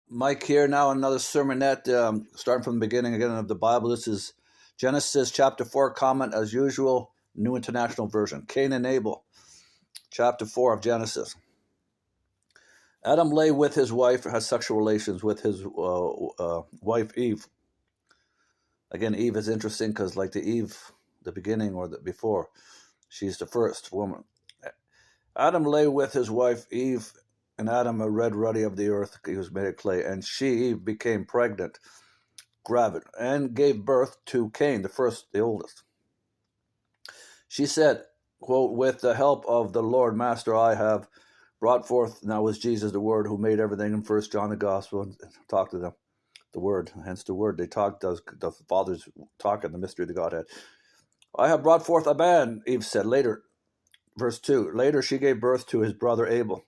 Mike here now, another sermonette, starting from the beginning again of the Bible. This is Genesis chapter 4, comment as usual, New International Version. Cain and Abel, chapter 4 of Genesis. Adam lay with his wife, had sexual relations with his wife Eve. Again, Eve is interesting because like the Eve, the beginning or the before, she's the first woman. Adam lay with his wife Eve, and Adam, a red ruddy of the earth, he was made of clay, and she became pregnant, gravid, and gave birth to Cain, the first, the oldest. She said, quote, with the help of the Lord Master, I have brought forth, now was Jesus the Word who made everything in 1 John the Gospel, and talked to them. The Word, hence the Word. They talked, the Father's talking, the mystery of the Godhead. I have brought forth a man, Eve said later. Verse 2, later she gave birth to his brother Abel,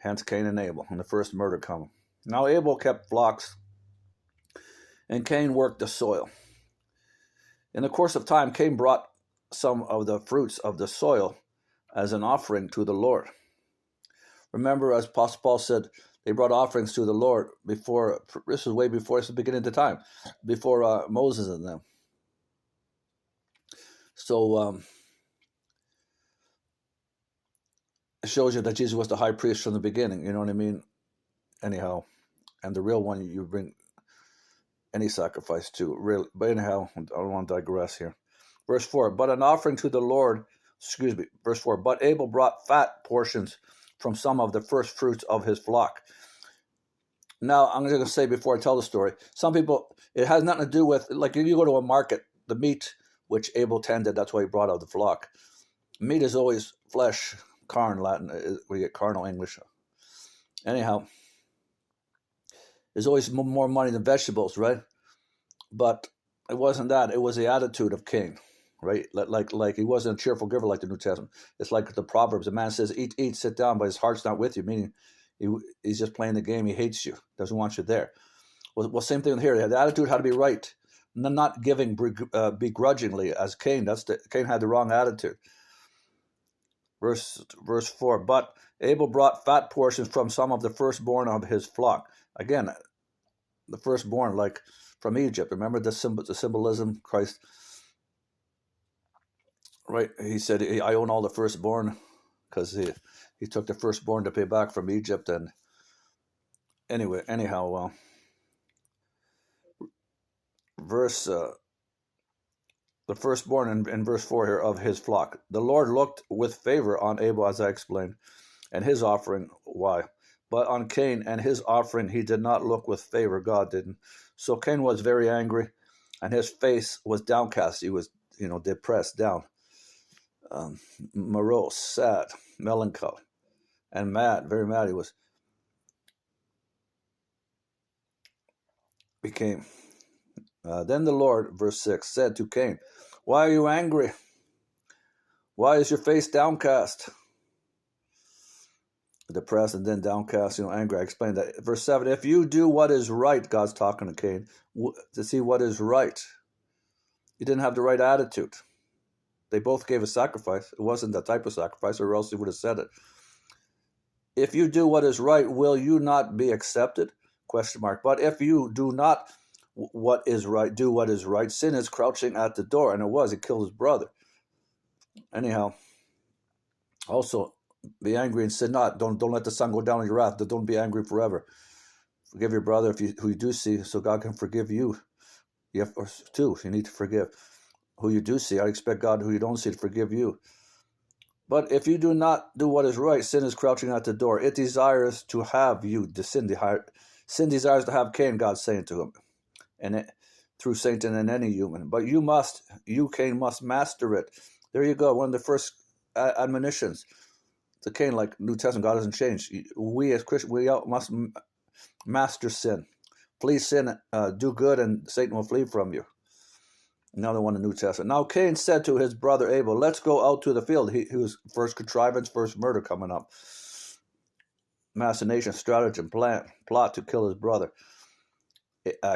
hence Cain and Abel, and the first murder coming. Now Abel kept flocks, and Cain worked the soil. In the course of time, Cain brought some of the fruits of the soil as an offering to the Lord. Remember, as Apostle Paul said, they brought offerings to the Lord before, this was way before, this is the beginning of the time, before Moses and them. So, it shows you that Jesus was the high priest from the beginning, you know what I mean? Anyhow, and the real one you bring any sacrifice to, really. But anyhow, I don't want to digress here. Verse 4, but an offering to the Lord, verse 4, but Abel brought fat portions from some of the first fruits of his flock. Now, I'm going to say before I tell the story, some people, it has nothing to do with, like if you go to a market, the meat, which Abel tended, that's why he brought out the flock. Meat is always flesh, carn, Latin, we get carnal English. Anyhow, there's always more money than vegetables, right? But it wasn't that. It was the attitude of Cain, right? Like he wasn't a cheerful giver like the New Testament. It's like the Proverbs. A man says, eat, eat, sit down, but his heart's not with you, meaning he's just playing the game. He hates you, doesn't want you there. Well, same thing here. The attitude had to be right, not giving begrudgingly as Cain. Cain had the wrong attitude. Verse 4, but Abel brought fat portions from some of the firstborn of his flock. Again, the firstborn, like from Egypt. Remember the symbolism, Christ, right? He said, I own all the firstborn, because he took the firstborn to pay back from Egypt. And anyhow, the firstborn in verse 4 here of his flock. The Lord looked with favor on Abel, as I explained, and his offering. Why? But on Cain and his offering, he did not look with favor. God didn't. So Cain was very angry, and his face was downcast. He was, depressed, down, morose, sad, melancholy, and mad, very mad. He became. Then the Lord, verse 6, said to Cain, why are you angry? Why is your face downcast? Depressed and then downcast, angry. I explained that. Verse 7, if you do what is right, God's talking to Cain, to see what is right. You didn't have the right attitude. They both gave a sacrifice. It wasn't that type of sacrifice, or else he would have said it. If you do what is right, will you not be accepted? Question mark. But if you do not do what is right, sin is crouching at the door. And it was, he killed his brother. Anyhow, also, be angry and sin not. Don't let the sun go down on your wrath. Don't be angry forever. Forgive your brother who you do see, so God can forgive you. You need to forgive who you do see. I expect God, who you don't see, to forgive you. But if you do not do what is right, sin is crouching at the door. It desires to have you. Sin desires to have Cain, God's saying to him, and through Satan and any human. But you, Cain, must master it. There you go. One of the first admonitions to Cain, like New Testament, God doesn't change. We as Christians, we must master sin. Flee sin, do good, and Satan will flee from you. Another one in the New Testament. Now Cain said to his brother Abel, let's go out to the field. He was first contrivance, first murder coming up. Machination, stratagem, plot to kill his brother.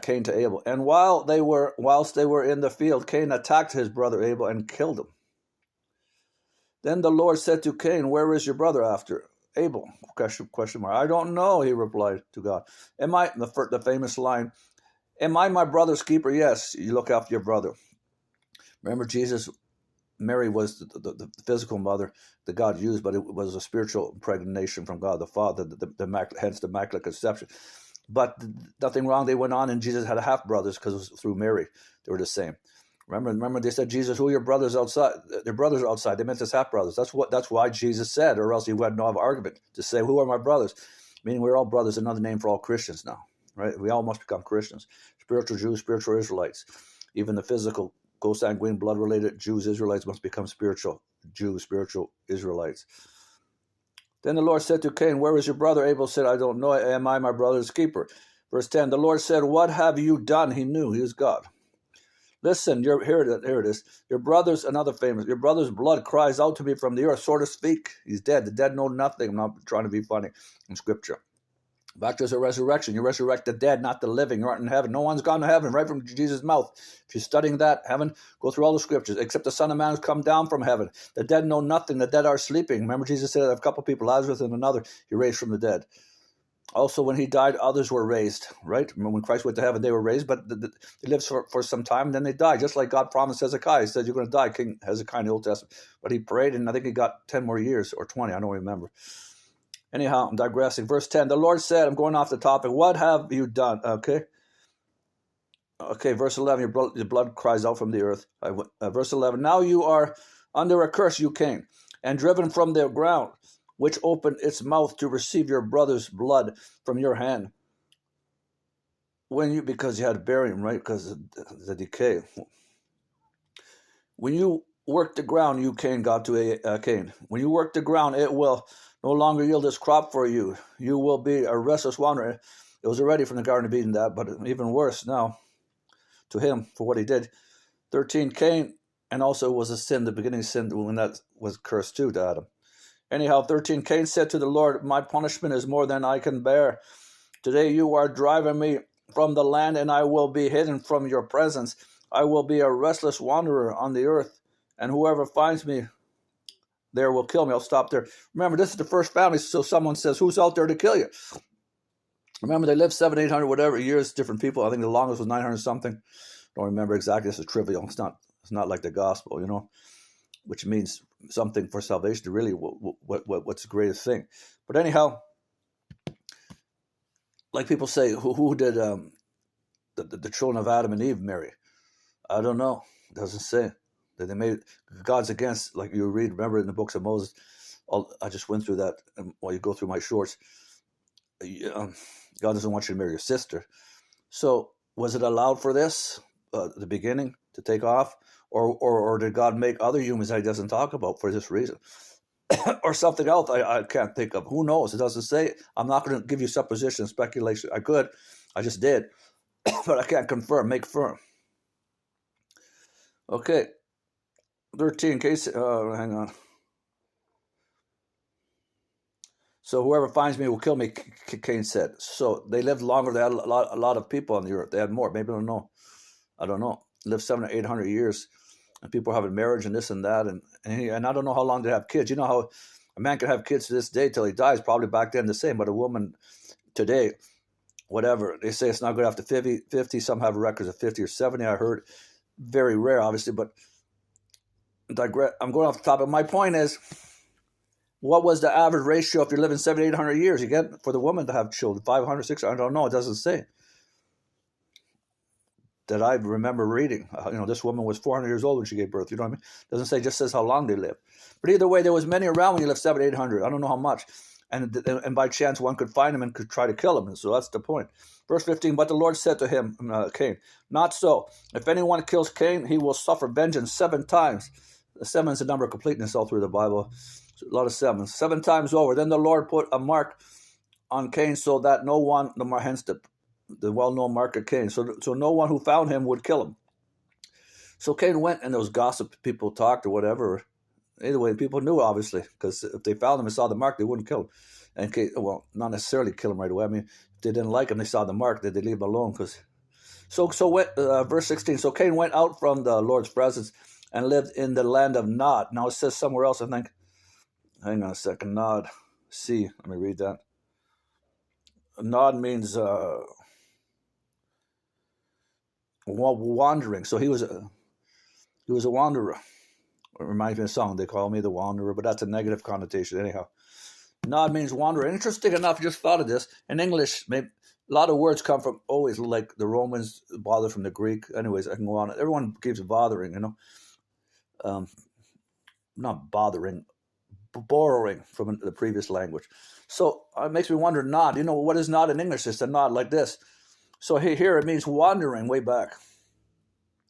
Cain to Abel. And whilst they were in the field, Cain attacked his brother Abel and killed him. Then the Lord said to Cain, where is your brother after? Abel? Question mark. I don't know, he replied to God. Am I, the famous line, am I my brother's keeper? Yes, you look after your brother. Remember, Mary was the physical mother that God used, but it was a spiritual impregnation from God the Father, hence the Immaculate Conception. But nothing wrong. They went on, and Jesus had half brothers because it was through Mary. They were the same. Remember, they said, Jesus, who are your brothers outside? Their brothers are outside. They meant his half brothers. That's why Jesus said, or else he would not have argument to say, who are my brothers? Meaning we're all brothers. Another name for all Christians now, right? We all must become Christians, spiritual Jews, spiritual Israelites. Even the physical, consanguine, blood-related Jews, Israelites must become spiritual Jews, spiritual Israelites. Then the Lord said to Cain, where is your brother? Abel said, I don't know. Am I my brother's keeper? Verse 10, the Lord said, what have you done? He knew he was God. Listen, here it is. Your brother's blood cries out to me from the earth, so to speak. He's dead. The dead know nothing. I'm not trying to be funny in Scripture. Back to the resurrection. You resurrect the dead, not the living. You aren't in heaven. No one's gone to heaven, right from Jesus' mouth. If you're studying that, heaven, go through all the Scriptures. Except the Son of Man has come down from heaven. The dead know nothing. The dead are sleeping. Remember, Jesus said, a couple people, Lazarus and another, he raised from the dead. Also, when he died, others were raised, right? Remember, when Christ went to heaven, they were raised, but they lived for some time, and then they died, just like God promised Hezekiah. He said, you're going to die, King Hezekiah in the Old Testament. But he prayed, and I think he got 10 more years, or 20, I don't remember. Anyhow, I'm digressing. Verse 10, the Lord said, I'm going off the topic, what have you done? Okay, verse 11, your blood cries out from the earth. Verse 11, now you are under a curse, you Cain, and driven from the ground, which opened its mouth to receive your brother's blood from your hand. Because you had to bury him, right? Because of the decay. When you work the ground, you Cain, God to Cain. When you work the ground, it will no longer yield its crop for you. You will be a restless wanderer. It was already from the Garden of Eden, that, but even worse now to him for what he did. 13, Cain, and also it was a sin, the beginning sin, when that was cursed too to Adam. Anyhow, 13, Cain said to the Lord, my punishment is more than I can bear. Today you are driving me from the land, and I will be hidden from your presence. I will be a restless wanderer on the earth, and whoever finds me there will kill me. I'll stop there. Remember, this is the first family, so someone says, who's out there to kill you? Remember, they lived 700, 800, whatever years, different people. I think the longest was 900 something. Don't remember exactly. This is trivial. It's not like the gospel, which means something for salvation. Really, what's the greatest thing? But anyhow, like people say, who did the children of Adam and Eve marry? I don't know. It doesn't say. That they made gods against, like you read, remember in the books of Moses. I just went through that while you go through my shorts. God doesn't want you to marry your sister. So was it allowed for this, the beginning, to take off? Or did God make other humans that he doesn't talk about for this reason? Or something else I can't think of. Who knows? It doesn't say. I'm not going to give you supposition, speculation. I could. I just did. But I can't confirm, make firm. Okay. 13, case, hang on. So whoever finds me will kill me, Cain said. So they lived longer. They had a lot of people on the earth. They had more. Maybe I don't know. Lived 700 or 800 years. And people having marriage and this and that. And I don't know how long they have kids. You know how a man can have kids to this day till he dies. Probably back then the same. But a woman today, whatever. They say it's not good after 50. Some have records of 50 or 70. I heard. Very rare, obviously. But I'm going off the topic. My point is, what was the average ratio if you're living 700, 800 years? You get for the woman to have children, 500, 600, I don't know. It doesn't say. That I remember reading. This woman was 400 years old when she gave birth. You know what I mean? It doesn't say, just says how long they lived. But either way, there was many around when you lived 700, 800. I don't know how much. And by chance, one could find him and could try to kill him. And so that's the point. Verse 15, but the Lord said to him, Cain, not so. If anyone kills Cain, he will suffer vengeance 7 times. 7 is the number of completeness all through the Bible. A lot of 7s. 7 times over. Then the Lord put a mark on Cain so that no one, hence the well-known mark of Cain, so no one who found him would kill him. So Cain went, and those gossip people talked or whatever. Either way, people knew, obviously, because if they found him and saw the mark, they wouldn't kill him. And Cain, well, not necessarily kill him right away. I mean, if they didn't like him, they saw the mark, they'd leave him alone. Verse 16, so Cain went out from the Lord's presence and lived in the land of Nod. Now it says somewhere else, I think. Hang on a second, Nod. See, let me read that. Nod means wandering. So he was a wanderer. It reminds me of a song. They call me the wanderer, but that's a negative connotation anyhow. Nod means wanderer. Interesting enough, I just thought of this. In English, maybe a lot of words come from always like the Romans bothered from the Greek. Anyways, I can go on. Everyone keeps bothering, not bothering, borrowing from the previous language. So it makes me wonder, nod. What is nod in English? It's a nod like this. So here it means wandering way back,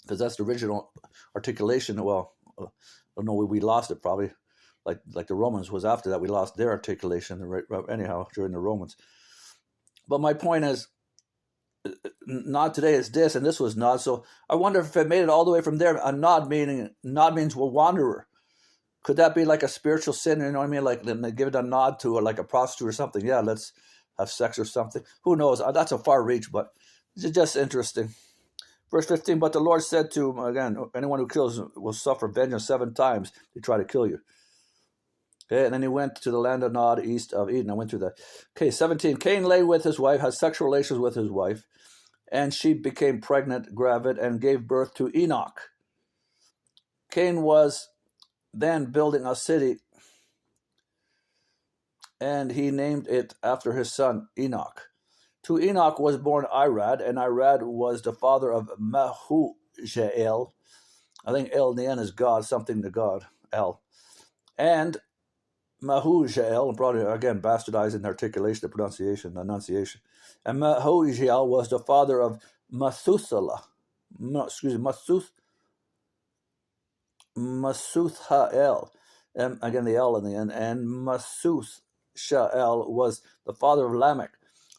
because that's the original articulation. Well, I don't know, we lost it probably. Like the Romans was after that. We lost their articulation anyhow during the Romans. But my point is, nod today is this, and this was nod. So I wonder if it made it all the way from there. A nod means a wanderer. Could that be like a spiritual sin? You know what I mean? Like give it a nod to like a prostitute or something. Yeah, let's have sex or something. Who knows? That's a far reach, but it's just interesting. Verse 15, but the Lord said to him, again, anyone who kills will suffer vengeance 7 times. They try to kill you. Okay, and then he went to the land of Nod, east of Eden. I went through that. Okay, 17, Cain lay with his wife, had sexual relations with his wife, and she became pregnant, gravid, and gave birth to Enoch. Cain was then building a city, and he named it after his son Enoch. To Enoch was born Irad, and Irad was the father of Mehujael. I think El in the end is God, something to God, El. And Mehujael, probably again bastardizing the articulation, the enunciation. And Mehujael was the father of Methuselah. Methusael. And again, the L in the end. And Methusael was the father of Lamech.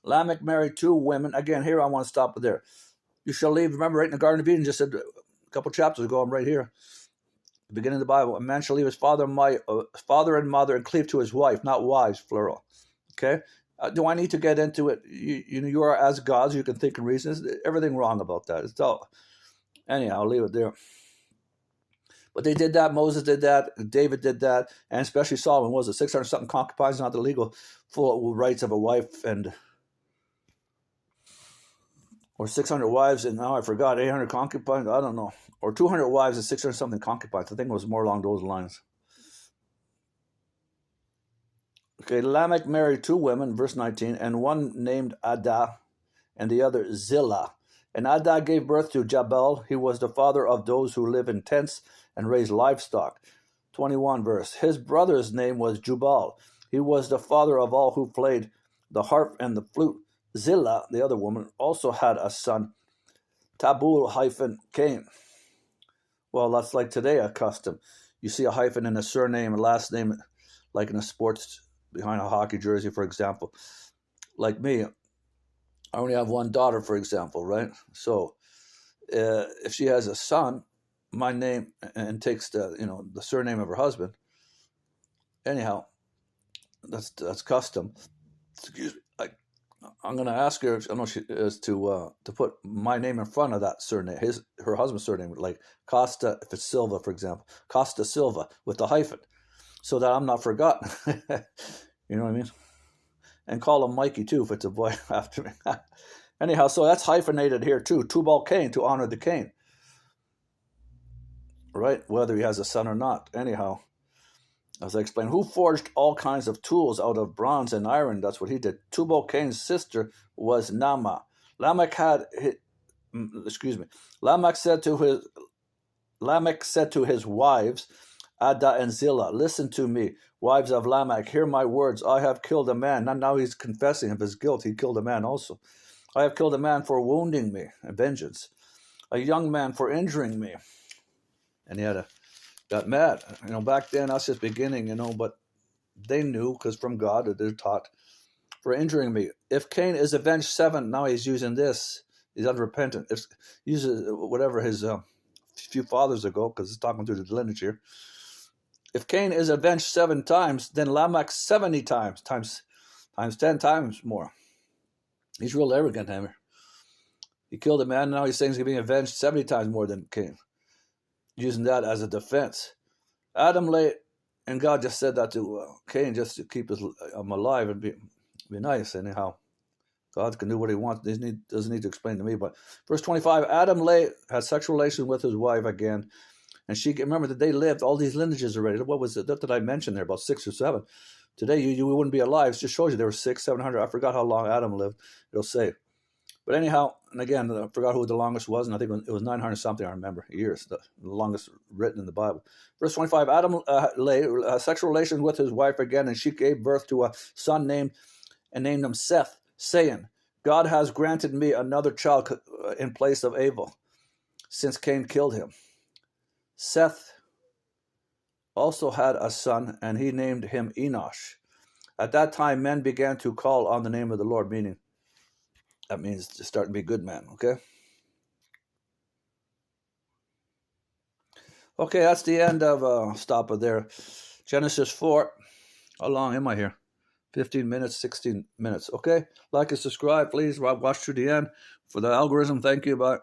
Lamech married 2 women. Again, here I want to stop there. You shall leave, remember, right in the Garden of Eden, just said a couple chapters ago, I'm right here. The beginning of the Bible, a man shall leave his father and mother and cleave to his wife, not wives, plural. Okay? Do I need to get into it? You are as gods, you can think and reason. Everything wrong about that. It's all. Anyhow, I'll leave it there. But they did that. Moses did that. David did that. And especially Solomon. Was it 600-something concubines, not the legal full rights of a wife, or 600 wives, and now I forgot, 800 concubines, I don't know. Or 200 wives and 600-something concubines. I think it was more along those lines. Okay, Lamech married 2 women, verse 19, and one named Adah, and the other Zillah. And Adah gave birth to Jabal. He was the father of those who live in tents and raise livestock. 21 verse. His brother's name was Jubal. He was the father of all who played the harp and the flute. Zillah, the other woman, also had a son, Tabul-Cain. Well, that's like today a custom. You see a hyphen in a surname, a last name, like in a sports, behind a hockey jersey, for example. Like me, I only have 1 daughter, for example, right? So if she has a son, my name, and takes the surname of her husband, anyhow, that's custom. Excuse me. I'm going to ask her, I don't know if she is, to put my name in front of that surname, her husband's surname, like Costa, if it's Silva, for example, Costa Silva with the hyphen, so that I'm not forgotten. You know what I mean? And call him Mikey too if it's a boy after me. Anyhow, so that's hyphenated here too. Tubal-Cain, to honor the Cain. Right? Whether he has a son or not. Anyhow, as I explained, who forged all kinds of tools out of bronze and iron? That's what he did. Tubal-Cain's sister was Naamah. Lamech said to his wives, Adah and Zillah, listen to me, wives of Lamech, hear my words. I have killed a man. And now he's confessing of his guilt. He killed a man also. I have killed a man for wounding me, a vengeance. A young man for injuring me. And he got mad. Back then, that's just beginning, but they knew, because from God, they're taught, for injuring me. If Cain is avenged 7, now he's using this. He's unrepentant. If uses whatever his few fathers ago, because it's talking through the lineage here. If Cain is avenged 7 times, then Lamech 70 times 10 times more. He's real arrogant, Hammer. He killed a man, now he's saying he's being avenged 70 times more than Cain, using that as a defense. Adam lay And God just said that to Cain just to keep him alive and be nice. God can do what he wants. He doesn't need to explain to me. But verse 25, Adam had sexual relations with his wife again. And remember that they lived all these lineages already. What was it that I mentioned there? About 6 or 7. Today, you wouldn't be alive. It just shows you there were 600, 700. I forgot how long Adam lived. It'll say. But anyhow, and again, I forgot who the longest was, and I think it was 900 something, I remember, years, the longest written in the Bible. Verse 25, Adam sexual relations with his wife again, and she gave birth to a son named him Seth, saying, God has granted me another child in place of Abel, since Cain killed him. Seth also had a son, and he named him Enosh. At that time, men began to call on the name of the Lord, meaning that means to start to be good man, okay? Okay, that's the end of stop it there. Genesis 4. How long am I here? 15 minutes, 16 minutes, okay? Like and subscribe, please. Watch through the end. For the algorithm, thank you. Bye.